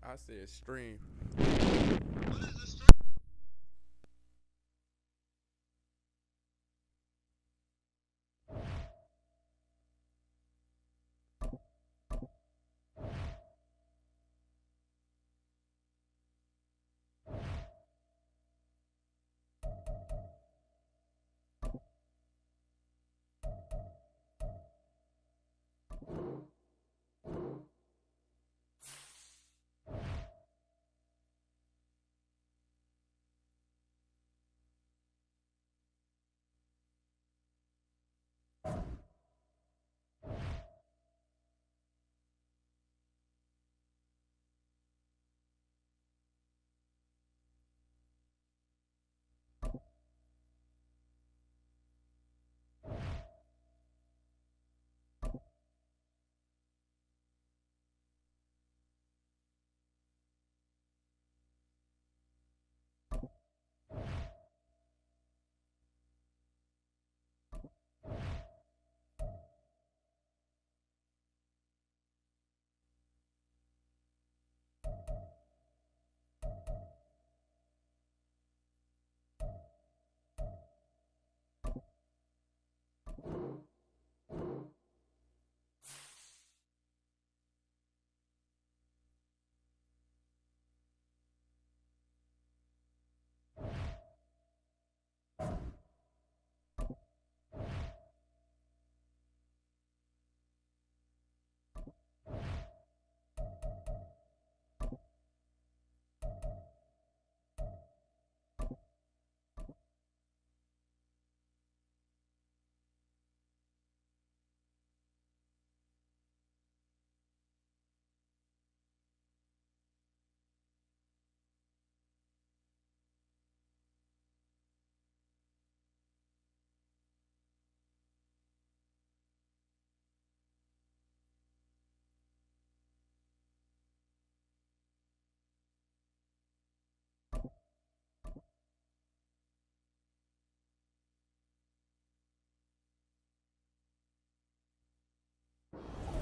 I said stream.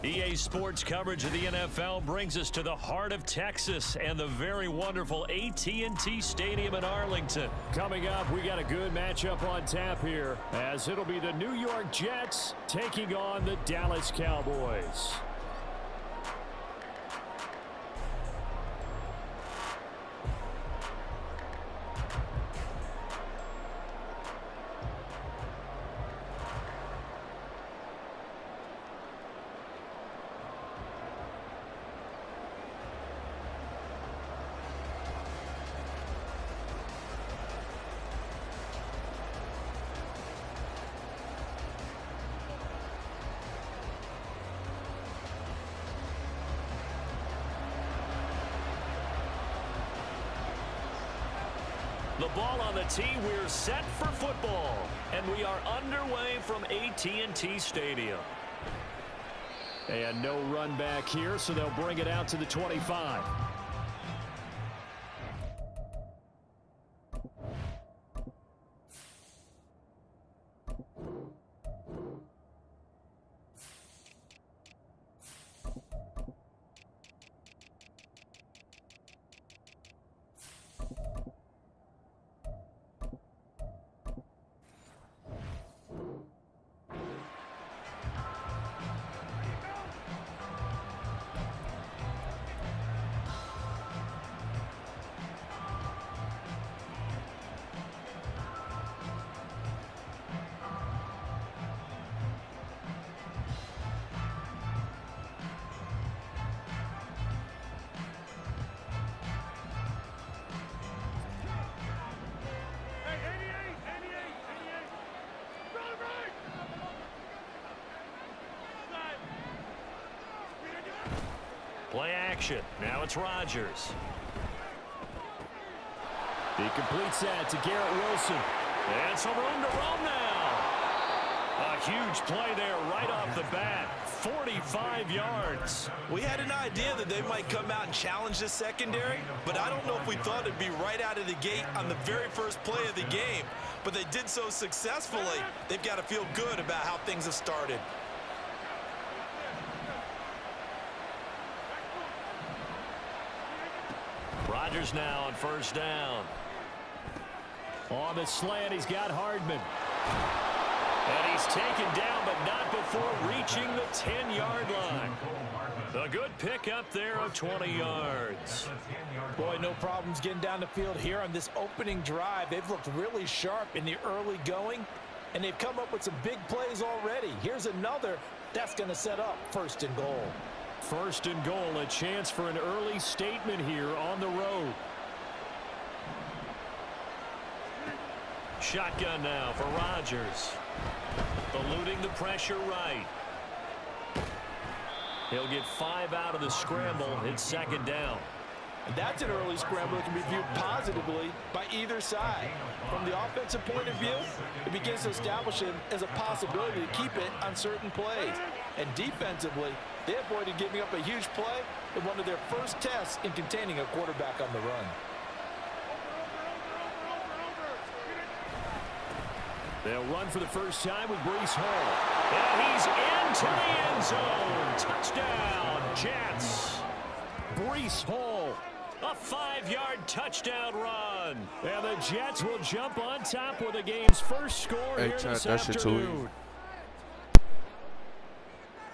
EA Sports coverage of the NFL brings us to the heart of Texas and the very wonderful AT&T Stadium in Arlington. Coming up, we got a good matchup on tap here, as it'll be the New York Jets taking on the Dallas Cowboys. The ball on the tee, we're set for football, and we are underway from AT&T Stadium. And no run back here, so they'll bring it out to the 25. Play action. Now it's Rodgers. He completes that to Garrett Wilson. And some room to roam now. A Huge play there right off the bat. 45 yards. We had an idea that they might come out and challenge the secondary, but I don't know if we thought it'd be right out of the gate on the very first play of the game. But they did so successfully, they've got to feel good about how things have started. Rodgers now on first down. On the slant, he's got Hardman. And he's taken down, but not before reaching the 10-yard line. A good pick up there of 20 yards. Boy, no problems getting down the field here on this opening drive. They've looked really sharp in the early going, and they've come up with some big plays already. Here's another that's going to set up first and goal. First and goal, a chance for an early statement here on the road. Shotgun now for Rodgers. Eluding the pressure right. He'll get 5 out of the scramble. It's second down. And that's an early scramble that can be viewed positively by either side. From the offensive point of view, it begins to establish it as a possibility to keep it on certain plays. And defensively, they avoided giving up a huge play in one of their first tests in containing a quarterback on the run. They'll run for the first time with Breece Hall. And he's into the end zone. Touchdown, Jets. Breece Hall, a 5-yard touchdown run. And the Jets will jump on top with the game's first score here this afternoon.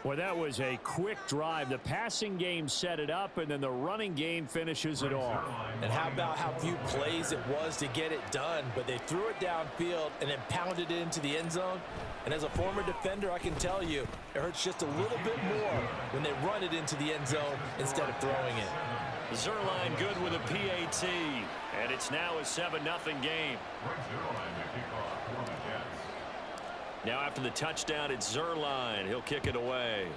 Well, that was a quick drive. The passing game set it up, and then the running game finishes it off. And how about how few plays it was to get it done, but they threw it downfield and then pounded it into the end zone. And as a former defender, I can tell you, it hurts just a little bit more when they run it into the end zone instead of throwing it. Zerline good with a PAT, and it's now a 7-0 game. Now after the touchdown, it's Zerline. He'll kick it away.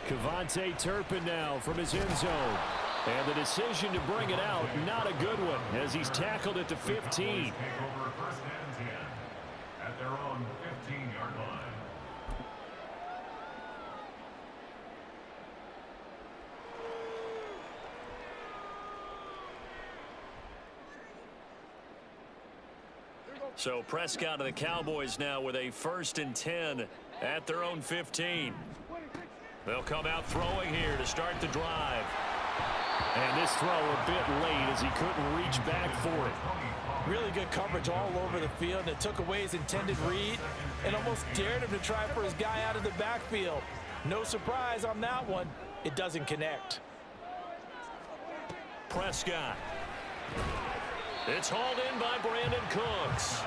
Kevontae Turpin now from his end zone. And the decision to bring it out, not a good one, as he's tackled at the 15. At their own 15-yard line. So Prescott and the Cowboys now with a 1st and 10 at their own 15. They'll come out throwing here to start the drive. And this throw a bit late as he couldn't reach back for it. Really good coverage all over the field. It took away his intended read and almost dared him to try for his guy out of the backfield. No surprise on that one. It doesn't connect. Prescott. It's hauled in by Brandon Cooks.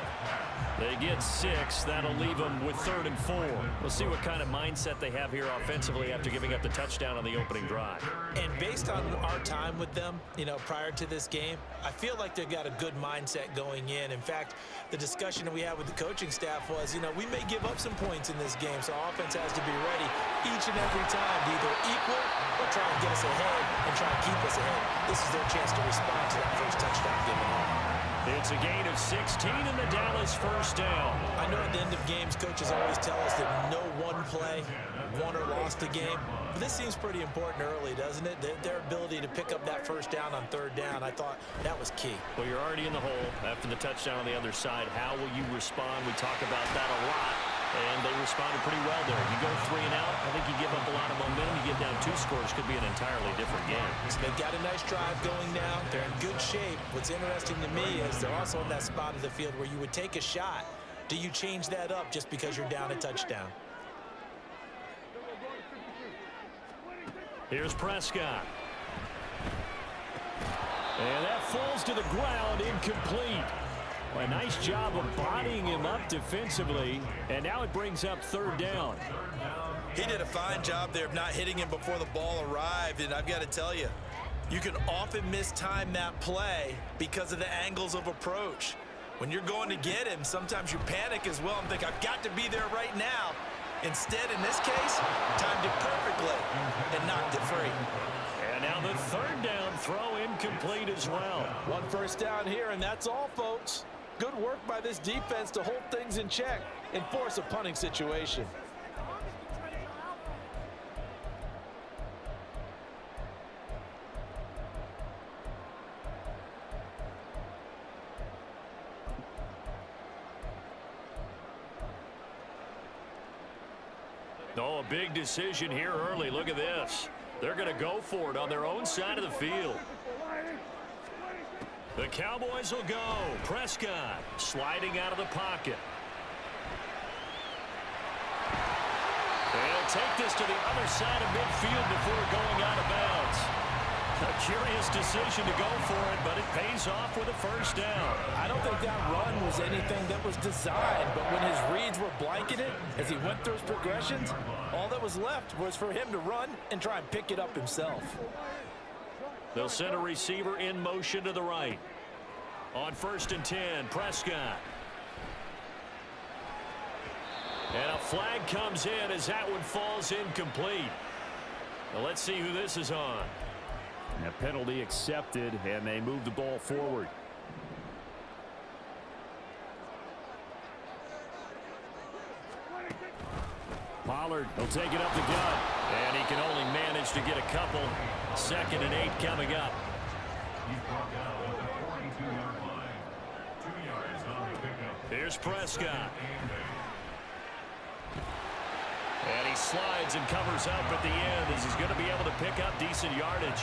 They get 6. That'll leave them with 3rd and 4. We'll see what kind of mindset they have here offensively after giving up the touchdown on the opening drive. And based on our time with them, prior to this game, I feel like they've got a good mindset going in. In fact, the discussion that we had with the coaching staff was, we may give up some points in this game, so our offense has to be ready each and every time to either equal or try and get us ahead and try and keep us ahead. This is their chance to respond to that first touchdown given up. It's a gain of 16 in the Dallas first down. I know at the end of games, coaches always tell us that no one play won or lost a game. But this seems pretty important early, doesn't it? Their ability to pick up that first down on 3rd down, I thought that was key. Well, you're already in the hole after the touchdown on the other side. How will you respond? We talk about that a lot. And they responded pretty well there. You go 3 and out, I think you give up a lot of momentum. You get down 2 scores, could be an entirely different game. So they've got a nice drive going now. They're in good shape. What's interesting to me is they're also in that spot of the field where you would take a shot. Do you change that up just because you're down a touchdown? Here's Prescott. And that falls to the ground, incomplete. A nice job of bodying him up defensively, and now it brings up 3rd down. He did a fine job there of not hitting him before the ball arrived, and I've got to tell you, you can often mistime that play because of the angles of approach. When you're going to get him, sometimes you panic as well and think, I've got to be there right now. Instead, in this case, timed it perfectly and knocked it free. And now the 3rd down throw incomplete as well. 1 first down here, and that's all, folks. Good work by this defense to hold things in check and force a punting situation. Oh, a big decision here early. Look at this. They're going to go for it on their own side of the field. The Cowboys will go. Prescott sliding out of the pocket. They'll take this to the other side of midfield before going out of bounds. A curious decision to go for it, but it pays off with a first down. I don't think that run was anything that was designed, but when his reads were blanketed as he went through his progressions, all that was left was for him to run and try and pick it up himself. They'll send a receiver in motion to the right. On 1st and 10, Prescott. And a flag comes in as that one falls incomplete. Now let's see who this is on. And a penalty accepted, and they move the ball forward. Pollard will take it up the gut. And he can only manage to get a couple. 2nd and 8 coming up. He's brought down at the 42-yard line. 2 yards on the pickup. Here's Prescott. And he slides and covers up at the end as he's going to be able to pick up decent yardage.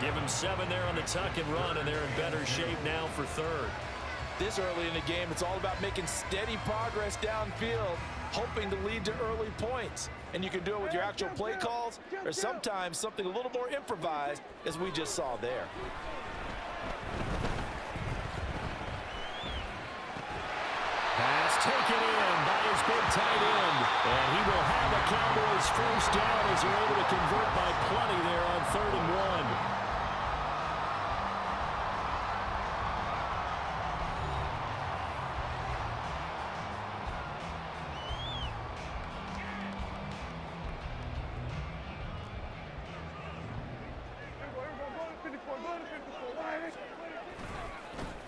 Give him 7 there on the tuck and run, and they're in better shape now for 3rd. This early in the game, it's all about making steady progress downfield, hoping to lead to early points. And you can do it with your actual play calls or sometimes something a little more improvised, as we just saw there. Pass taken in by his big tight end. And he will have a Cowboys first down as they're able to convert by plenty there on 3rd and 1.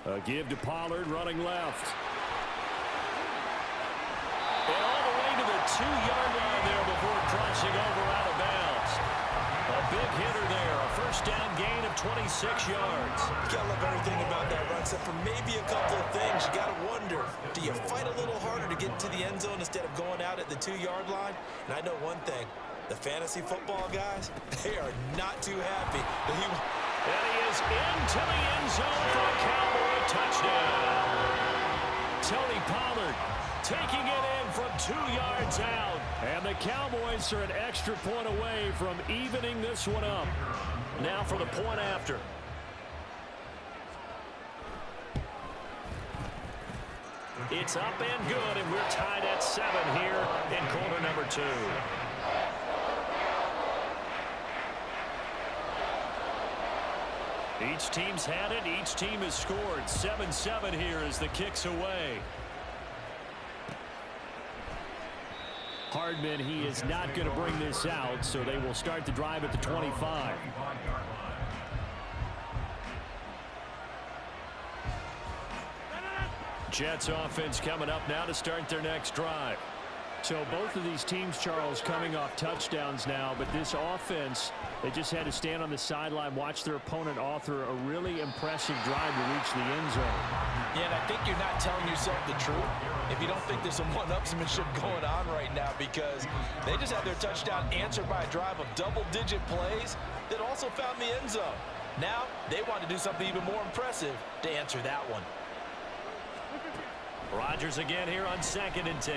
A give to Pollard running left. And all the way to the 2-yard line there before crossing over out of bounds. A big hitter there. A first down gain of 26 yards. You gotta love everything about that run, except for maybe a couple of things. You gotta wonder, do you fight a little harder to get to the end zone instead of going out at the 2-yard line? And I know one thing, the fantasy football guys, they are not too happy that he... And he is into the end zone for a Cowboy touchdown. Tony Pollard taking it in from 2 yards out. And the Cowboys are an extra point away from evening this one up. Now for the point after. It's up and good, and we're tied at 7 here in quarter number 2. Each team's had it. Each team has scored. 7-7 here as the kick's away. Hardman, he is not going to bring this out, so they will start the drive at the 25. Jets offense coming up now to start their next drive. So both of these teams, Charles, coming off touchdowns now, but this offense, they just had to stand on the sideline, watch their opponent author a really impressive drive to reach the end zone. Yeah, and I think you're not telling yourself the truth if you don't think there's some one-upsmanship going on right now, because they just had their touchdown answered by a drive of double-digit plays that also found the end zone. Now they want to do something even more impressive to answer that one. Rodgers again here on 2nd and 10.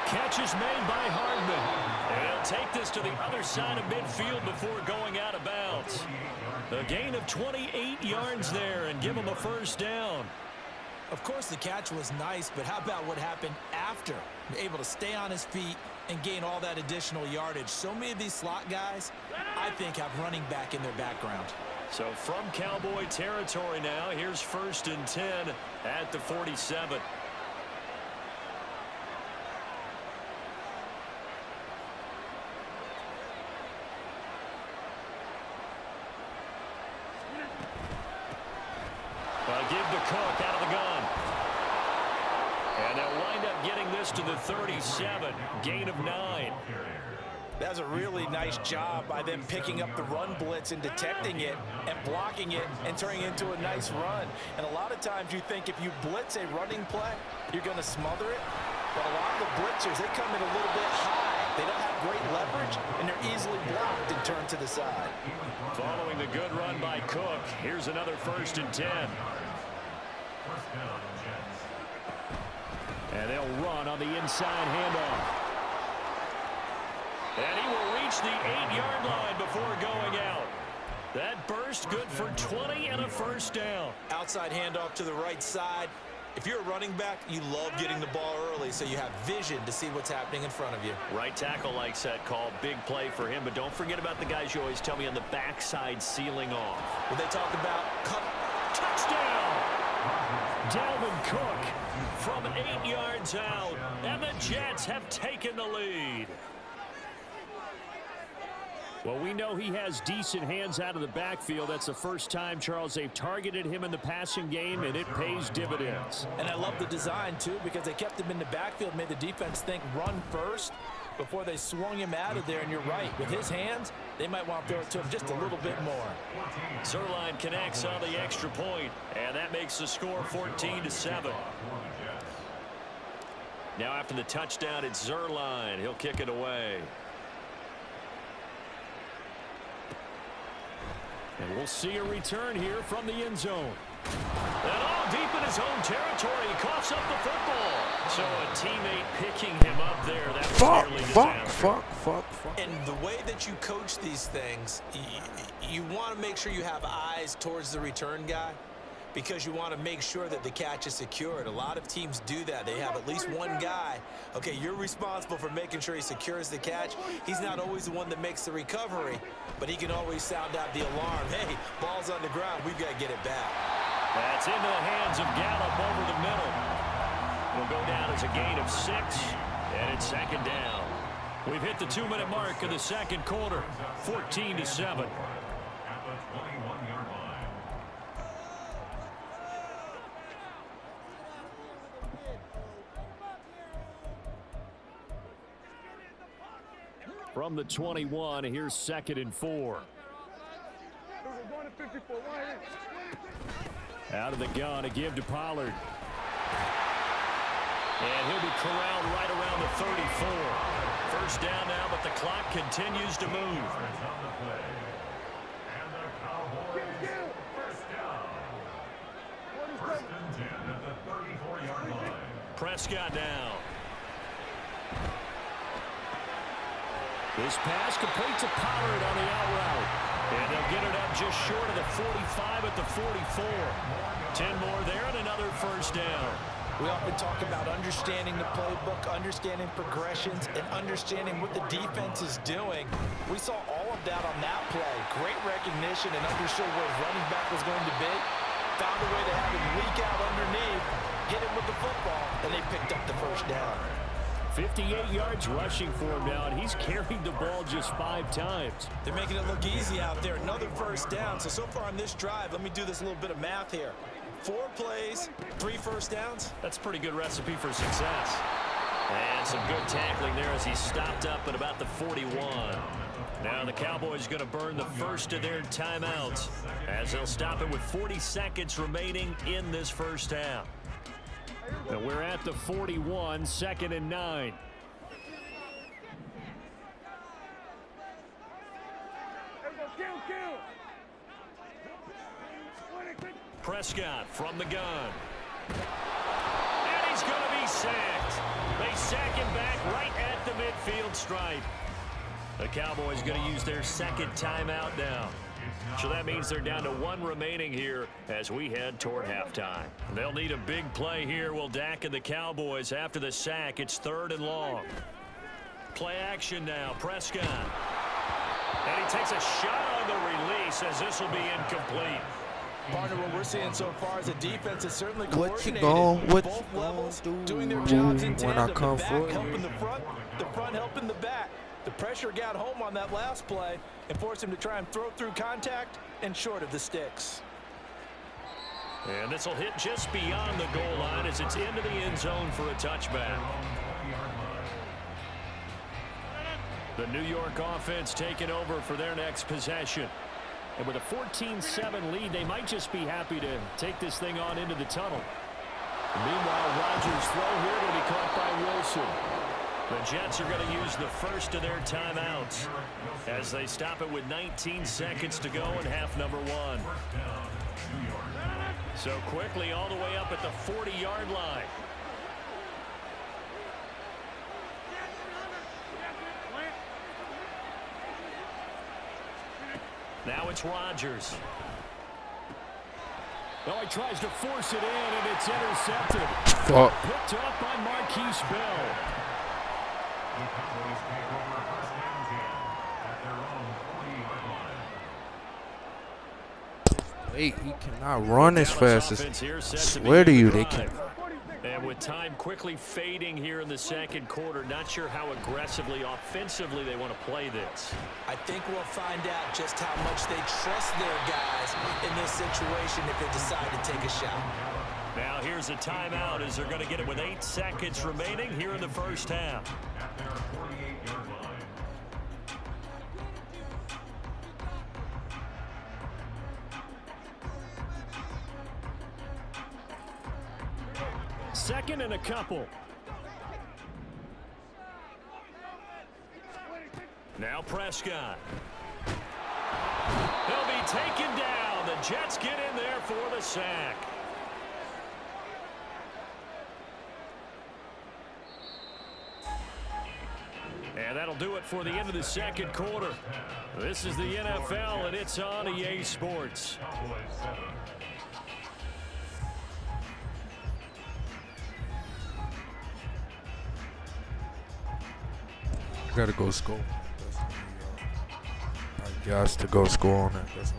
Catch is made by Hardman. And he'll take this to the other side of midfield before going out of bounds. A gain of 28 yards there and give him a first down. Of course, the catch was nice, but how about what happened after? Able to stay on his feet and gain all that additional yardage. So many of these slot guys, I think, have running back in their background. So from Cowboy territory now, here's 1st and 10 at the 47. And they'll wind up getting this to the 37, gain of 9. That's a really nice job by them picking up the run blitz and detecting it and blocking it and turning it into a nice run. And a lot of times you think if you blitz a running play, you're going to smother it. But a lot of the blitzers, they come in a little bit high. They don't have great leverage, and they're easily blocked and turned to the side. Following the good run by Cook, here's another 1st and 10. And they'll run on the inside handoff. And he will reach the 8-yard line before going out. That burst good for 20 and a 1st down. Outside handoff to the right side. If you're a running back, you love getting the ball early so you have vision to see what's happening in front of you. Right tackle likes that call. Big play for him. But don't forget about the guys you always tell me on the backside sealing off. When they talk about touchdown, Dalvin Cook from 8 yards out. And the Jets have taken the lead. Well, we know he has decent hands out of the backfield. That's the first time, Charles, they've targeted him in the passing game, and it pays dividends. And I love the design, too, because they kept him in the backfield, made the defense think run first before they swung him out of there. And you're right, with his hands, they might want to throw it to him just a little bit more. Zerline connects on the extra point, and that makes the score 14-7. Now after the touchdown, it's Zerline. He'll kick it away. And we'll see a return here from the end zone. And all deep in his own territory, he coughs up the football. So a teammate picking him up there, that was nearly disaster. And the way that you coach these things, you want to make sure you have eyes towards the return guy, because you want to make sure that the catch is secured. A lot of teams do that. They have at least one guy. Okay, you're responsible for making sure he secures the catch. He's not always the one that makes the recovery, but he can always sound out the alarm. Hey, ball's on the ground. We've got to get it back. That's into the hands of Gallup over the middle. It'll go down as a gain of 6, and it's 2nd down. We've hit the 2-minute mark of the 2nd quarter, 14-7. From the 21, here's 2nd and 4. Out of the gun, a give to Pollard. And he'll be corralled right around the 34. 1st down now, but the clock continues to move. Prescott now. This pass complete to Pollard on the out route. And they'll get it up just short of the 45 at the 44. 10 more there and another 1st down. We often talk about understanding the playbook, understanding progressions, and understanding what the defense is doing. We saw all of that on that play. Great recognition and understood where his running back was going to be. Found a way to have him leak out underneath, hit him with the football, and they picked up the 1st down. 58 yards rushing for him now, and he's carried the ball just 5 times. They're making it look easy out there. Another 1st down. So far on this drive, let me do this little bit of math here. 4 plays, 3 1st downs. That's a pretty good recipe for success. And some good tackling there as he stopped up at about the 41. Now the Cowboys going to burn the first of their timeouts as they'll stop it with 40 seconds remaining in this 1st half. And we're at the 41, 2nd and 9. Prescott from the gun. And he's going to be sacked. They sack him back right at the midfield stripe. The Cowboys going to use their 2nd timeout now. So that means they're down to 1 remaining here as we head toward halftime. They'll need a big play here. Will Dak and the Cowboys after the sack. It's 3rd and long. Play action now. Prescott. And he takes a shot on the release as this will be incomplete. Partner, what we're seeing so far is a defense is certainly What you coordinated gon' at both levels, doing their jobs in when I tandem. come The for back you? helping the front helping the back. The pressure got home on that last play and forced him to try and throw through contact and short of the sticks. And this will hit just beyond the goal line as it's into the end zone for a touchback. The New York offense taking over for their next possession. And with a 14-7 lead, they might just be happy to take this thing on into the tunnel. Meanwhile, Rodgers' throw here will be caught by Wilson. The Jets are going to use the first of their timeouts as they stop it with 19 seconds to go in half number 1. So quickly all the way up at the 40-yard line. Now it's Rodgers. Oh, he tries to force it in, and it's intercepted. Picked up by Marquise Bell. The Cowboys take over first and 10 at their own 40-yard line. Wait, he cannot run as fast as. I swear to you, they can. And with time quickly fading here in the second quarter, not sure how aggressively, offensively they want to play this. I think we'll find out just how much they trust their guys in this situation if they decide to take a shot. Now here's a timeout as they're going to get it with 8 seconds remaining here in the first half. At their 48-yard line. Second and a couple. Now Prescott. He'll be taken down. The Jets get in there for the sack. And that'll do it for the end of the second quarter. This is the NFL, and it's on EA Sports. I gotta go score. I got to go score on that. That's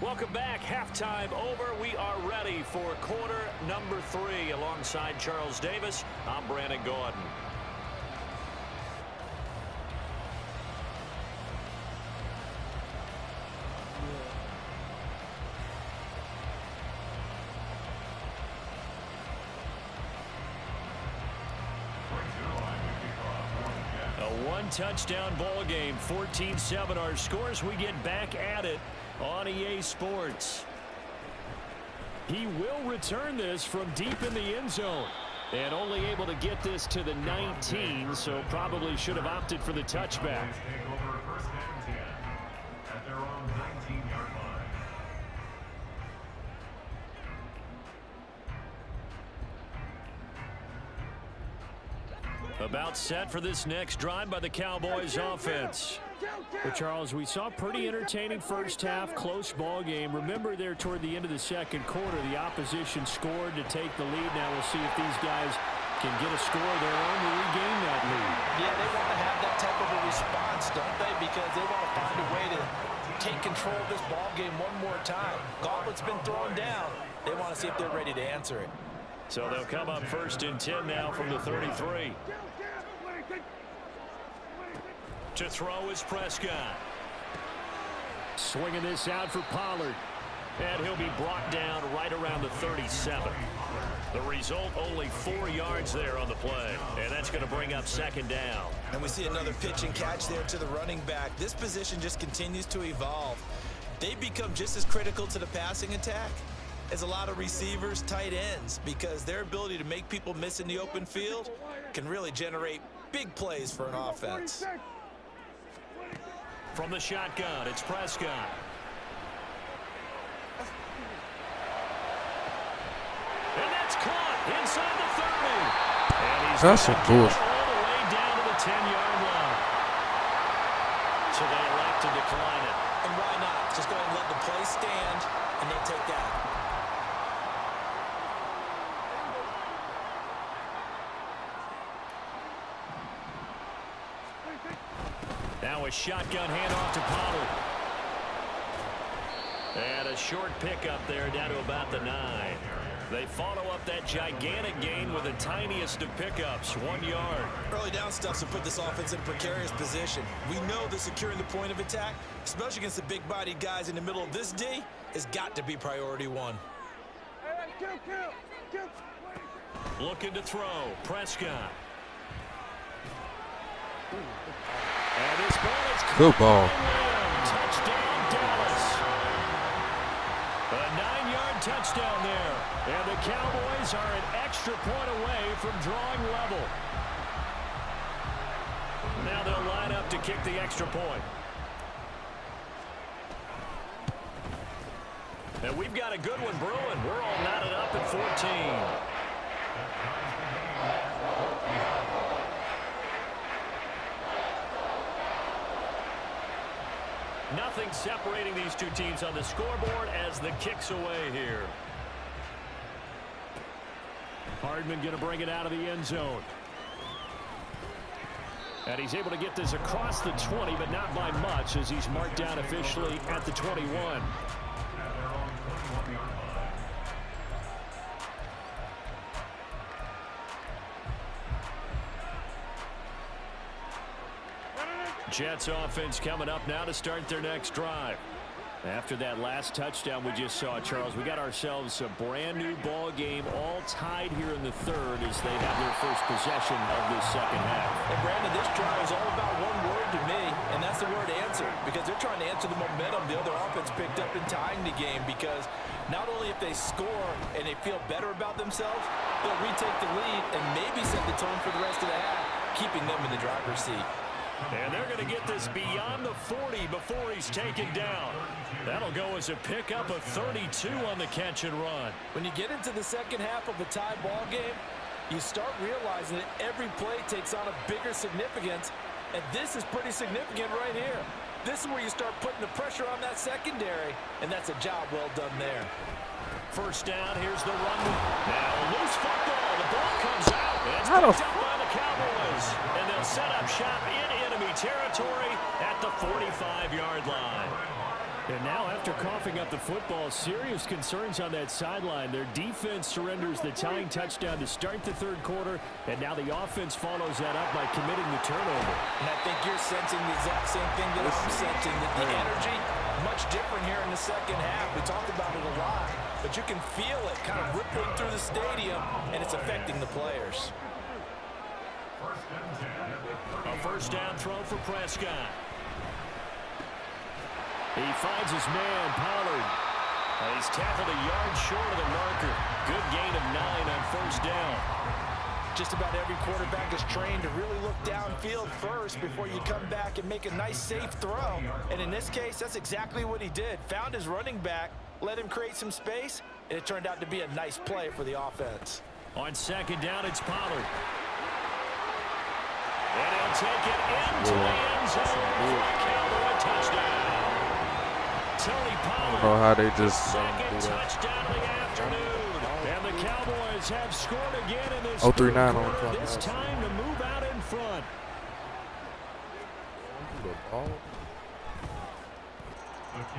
Welcome back. Halftime over. We are ready for quarter number 3. Alongside Charles Davis, I'm Brandon Gordon. A one-touchdown ball game, 14-7 our scores. We get back at it on EA Sports. He will return this from deep in the end zone. And only able to get this to the 19, so probably should have opted for the touchback. Take over first and 10 at their own 19-yard line. About set for this next drive by the Cowboys offense. But Charles, we saw pretty entertaining first half, close ball game. Remember there toward the end of the second quarter, the opposition scored to take the lead. Now we'll see if these guys can get a score of their own to regain that lead. Yeah, they want to have that type of a response, don't they? Because they want to find a way to take control of this ball game one more time. Gauntlet's been thrown down. They want to see if they're ready to answer it. So they'll come up first and 10 now from the 33. To throw is Prescott. Swinging this out for Pollard. And he'll be brought down right around the 37. The result, only 4 yards there on the play. And that's going to bring up second down. And we see another pitch and catch there to the running back. This position just continues to evolve. They become just as critical to the passing attack as a lot of receivers, tight ends, because their ability to make people miss in the open field can really generate big plays for an offense. From the shotgun, it's Prescott. And that's caught inside the 30. And he's That's a bullshit. all the way down to the 10-yard line. So they elect to decline it. And why not? Just go ahead and let the play stand, and they'll take that. Now a shotgun handoff to Pollard. And a short pickup there down to about the 9. They follow up that gigantic gain with the tiniest of pickups, 1 yard. Early down stuff to put this offense in a precarious position. We know that securing the point of attack, especially against the big-bodied guys in the middle of this D, has got to be priority one. Looking to throw. Prescott. And this ball is Good ball. Touchdown, Dallas. A 9-yard touchdown there. And the Cowboys are an extra point away from drawing level. Now they'll line up to kick the extra point. And we've got a good one brewing. We're all knotted up at 14. Nothing separating these two teams on the scoreboard as the kick's away here. Hardman going to bring it out of the end zone. And he's able to get this across the 20, but not by much as he's marked down officially at the 21. Jets offense coming up now to start their next drive. After that last touchdown we just saw, Charles, we got ourselves a brand new ball game, all tied here in the third as they have their first possession of this second half. And Brandon, this drive is all about one word to me, and that's the word answer, because they're trying to answer the momentum the other offense picked up in tying the game, because not only if they score and they feel better about themselves, they'll retake the lead and maybe set the tone for the rest of the half, keeping them in the driver's seat. And they're going to get this beyond the 40 before he's taken down. That'll go as a pickup of 32 on the catch and run. When you get into the second half of a tie ball game, you start realizing that every play takes on a bigger significance, and this is pretty significant right here. This is where you start putting the pressure on that secondary, and that's a job well done there. First down, here's the run. Now loose football. The ball comes out. It's picked up by the Cowboys. And they'll set up shop in enemy territory at the 45-yard line. And now after coughing up the football, serious concerns on that sideline. Their defense surrenders the tying touchdown to start the third quarter, and now the offense follows that up by committing the turnover. And I think you're sensing the exact same thing that I'm sensing, that the energy much different here in the second half. We talked about it a lot, but you can feel it kind of rippling through the stadium, and it's affecting the players. A first down throw for Prescott. He finds his man, Pollard. He's tackled a yard short of the marker. Good gain of 9 on first down. Just about every quarterback is trained to really look downfield first before you come back and make a nice, safe throw. And in this case, that's exactly what he did. Found his running back, let him create some space, and it turned out to be a nice play for the offense. On second down, it's Pollard. And he'll take it into the end zone for a Cowboy touchdown. Tony Pollard, How they just second touchdown of the afternoon. And the Cowboys have scored again in this 0-3-9 on quarter, this time to move out in front.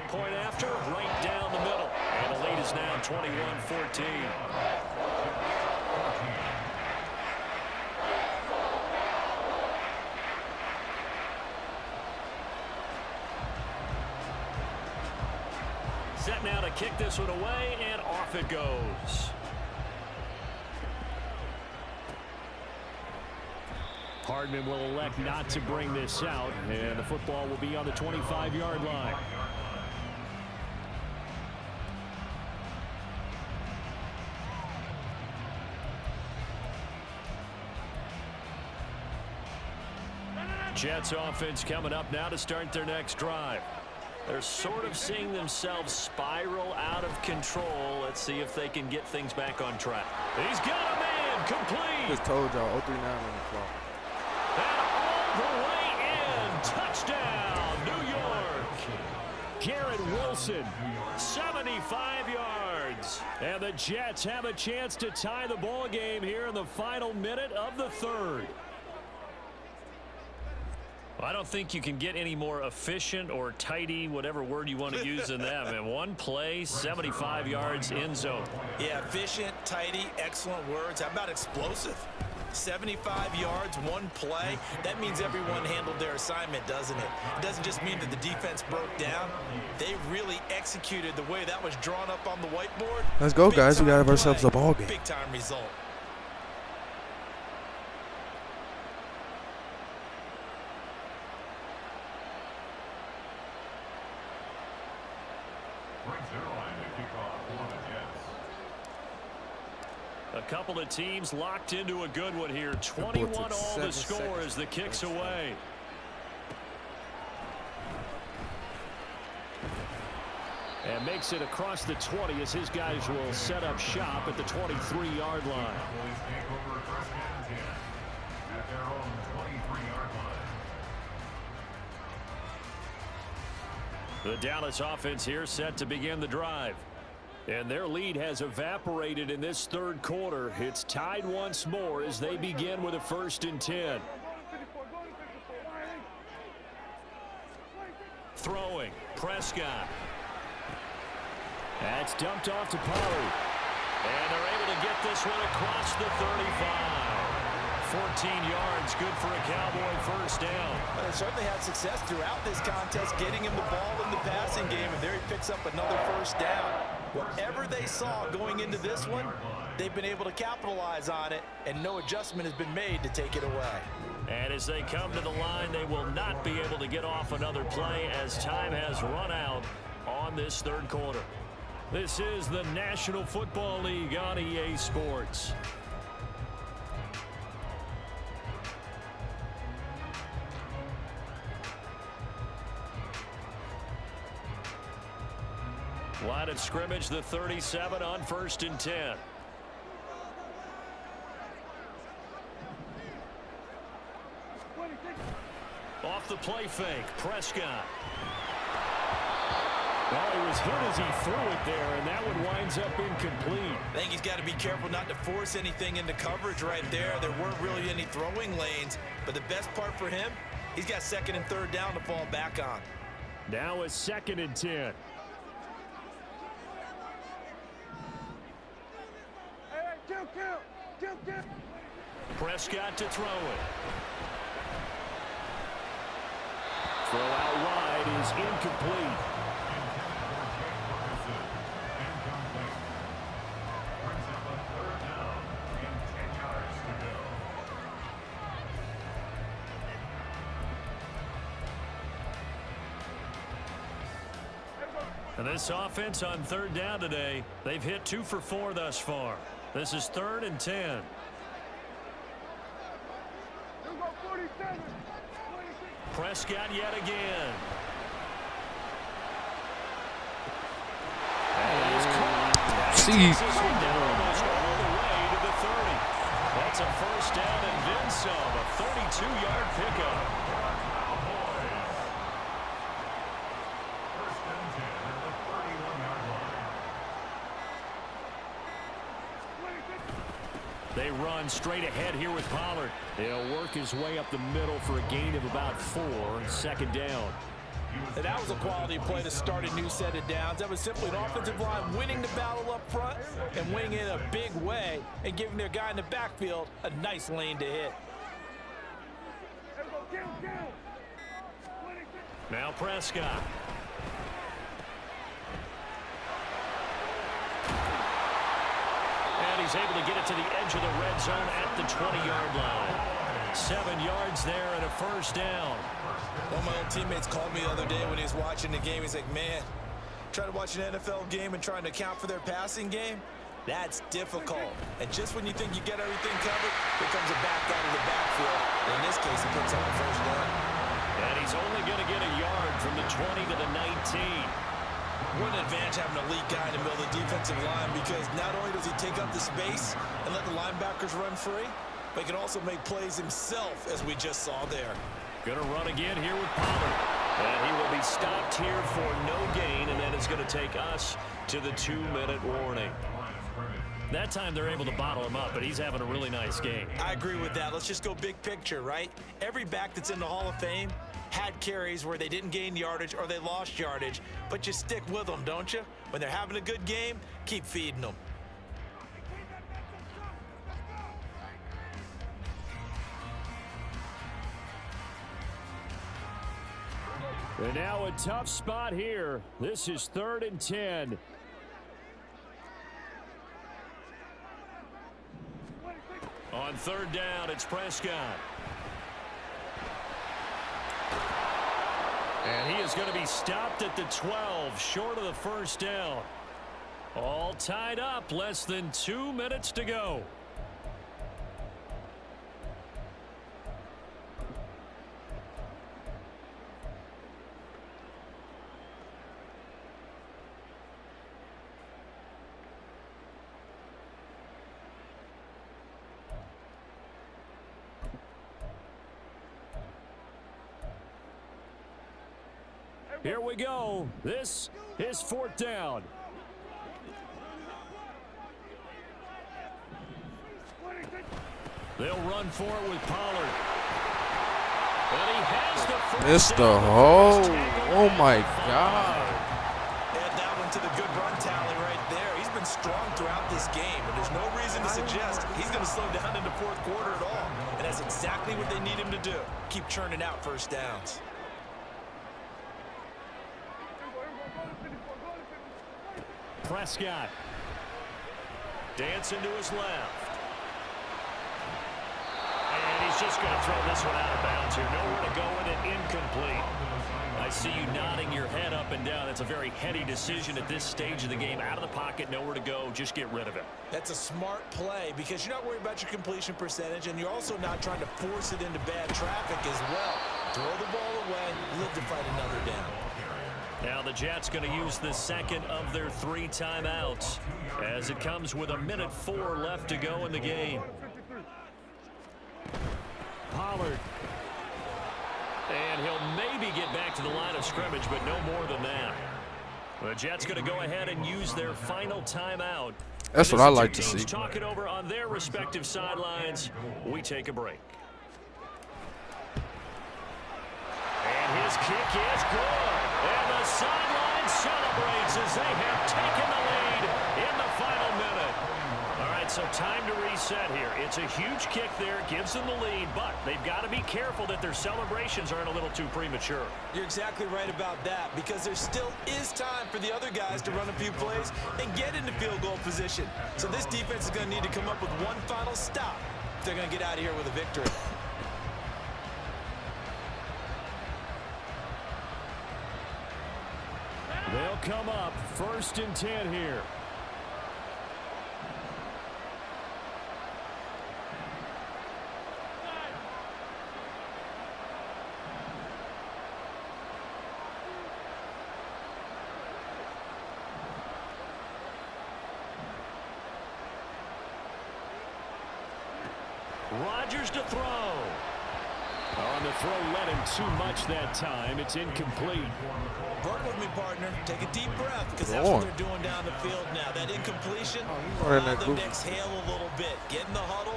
Point after, right down the middle. And the lead is now 21-14. Set now to kick this one away, and off it goes. Hardman will elect not to bring this out, and the football will be on the 25-yard line. Jets offense coming up now to start their next drive. They're sort of seeing themselves spiral out of control. Let's see if they can get things back on track. He's got a man, complete. Just told y'all 0-3-9 on the clock. And all the way in, touchdown, New York. Garrett Wilson, 75 yards. and the Jets have a chance to tie the ball game here in the final minute of the third. I don't think you can get any more efficient or tidy, whatever word you want to use in that, man. One play, 75 yards in zone. Yeah, efficient, tidy, excellent words. How about explosive? 75 yards, one play. That means everyone handled their assignment, doesn't it? It doesn't just mean that the defense broke down. They really executed the way that was drawn up on the whiteboard. Let's go, guys. We got to have ourselves a ball game. Big time result. A couple of teams locked into a good one here. 21 all the score as the kick's away. And makes it across the 20 as his guys will set up shop at the 23-yard line. The Dallas offense here set to begin the drive. And their lead has evaporated in this third quarter. It's tied once more as they begin with a 1st and 10. Throwing, Prescott. That's dumped off to Pollard. And they're able to get this one across the 35. 14 yards, good for a Cowboy first down. Well, they certainly had success throughout this contest, getting him the ball in the passing game, and there he picks up another first down. Whatever they saw going into this one, they've been able to capitalize on it, and no adjustment has been made to take it away. And as they come to the line, they will not be able to get off another play as time has run out on this third quarter. This is the National Football League on EA Sports. Line of scrimmage, the 37 on 1st and 10. Off the play fake, Prescott. Well, he was hit as he threw it there, and that one winds up incomplete. I think he's got to be careful not to force anything into coverage right there. There weren't really any throwing lanes, but the best part for him, he's got 2nd and 3rd down to fall back on. Now it's 2nd and 10. Prescott to throw it. Throw out wide is incomplete. And this offense on 3rd down today, they've hit 2 for 4 thus far. This is 3rd and 10. Prescott yet again. And he's caught. See. Almost all the way to the 30. That's a first down and then some. A 32-yard pickup. They run straight ahead here with Pollard. He'll work his way up the middle for a gain of about 4. 2nd down. And that was a quality play to start a new set of downs. That was simply an offensive line winning the battle up front and winning it in a big way and giving their guy in the backfield a nice lane to hit. Now Prescott. And he's able to get it to the edge of the red zone at the 20-yard line. 7 yards there and a first down. One of my old teammates called me the other day when he was watching the game. He's like, man, trying to watch an NFL game and trying to account for their passing game, that's difficult. And just when you think you get everything covered, here comes a back out of the backfield. And in this case, he picks up the first down. And he's only going to get a yard from the 20 to the 19. What an advantage having an elite guy in the middle of the defensive line, because not only does he take up the space and let the linebackers run free, but he can also make plays himself, as we just saw there. Going to run again here with Pollard. And he will be stopped here for no gain, and then it's going to take us to the 2-minute warning. That time they're able to bottle him up, but he's having a really nice game. I agree with that. Let's just go big picture, right? Every back that's in the Hall of Fame had carries where they didn't gain yardage or they lost yardage, but you stick with them, don't you? When they're having a good game, keep feeding them. And now a tough spot here. This is 3rd and 10. On 3rd down, it's Prescott. And he is going to be stopped at the 12, short of the first down. All tied up, less than 2 minutes to go. Here we go. This is 4th down. They'll run for it with Pollard. And he has the first Mr. Ho. Oh, my God. Add that one to the good run tally right there. He's been strong throughout this game, and there's no reason to suggest he's going to slow down in the 4th quarter at all. And that's exactly what they need him to do. Keep churning out first downs. Prescott. Dancing to his left. And he's just going to throw this one out of bounds here. Nowhere to go with it. Incomplete. I see you nodding your head up and down. That's a very heady decision at this stage of the game. Out of the pocket, nowhere to go. Just get rid of it. That's a smart play because you're not worried about your completion percentage, and you're also not trying to force it into bad traffic as well. Throw the ball away, live to fight another down. Now the Jets going to use the second of their 3 timeouts as it comes with 1:04 left to go in the game. Pollard. And he'll maybe get back to the line of scrimmage, but no more than that. The Jets going to go ahead and use their final timeout. That's what I like to see. Talk it over on their respective sidelines. We take a break. And his kick is good. And the sideline celebrates as they have taken the lead in the final minute. All right, so time to reset here. It's a huge kick there. Gives them the lead, but they've got to be careful that their celebrations aren't a little too premature. You're exactly right about that because there still is time for the other guys to run a few plays and get into field goal position. So this defense is going to need to come up with one final stop if they're going to get out of here with a victory. They'll come up 1st and 10 here. Rodgers to throw. On the throw, let him too much that time. It's incomplete. Work with me, partner. Take a deep breath because that's what they're doing down the field now. That incompletion, allow them to exhale a little bit. Get in the huddle,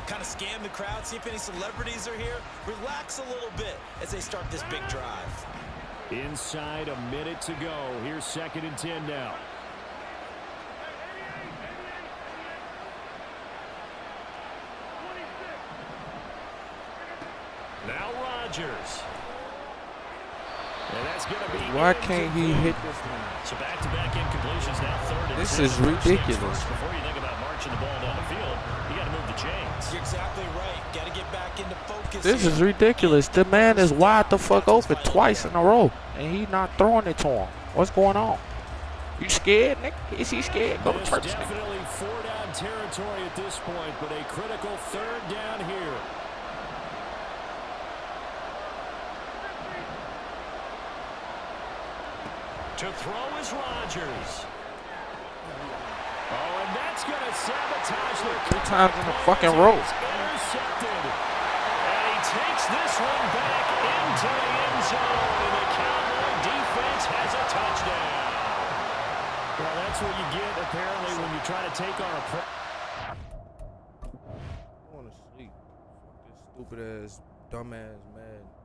kind of scan the crowd, see if any celebrities are here. Relax a little bit as they start this big drive. Inside a minute to go. Here's 2nd and 10 now. Now Rodgers. And that's going to be. Why can't he hit this one? So back-to-back incompletions now 3rd and 10. This is ridiculous. Before you think about marching the ball down the field, you got to move the chains. You're exactly right. Got to get back into focus. This is ridiculous. The man is wide the fuck open twice in a row, and he's not throwing it to him. What's going on? You scared, Nick? Is he scared? Go to church, Nick. Definitely 4-down territory at this point, but a critical 3rd down here. To throw is Rodgers. Oh, and that's going to sabotage their 3 times in a fucking row. intercepted. And he takes this one back into the end zone, and the Cowboy defense has a touchdown. Well, that's what you get, apparently, when you try to take our approach. I want to sleep. Fuck this stupid ass, dumb ass man.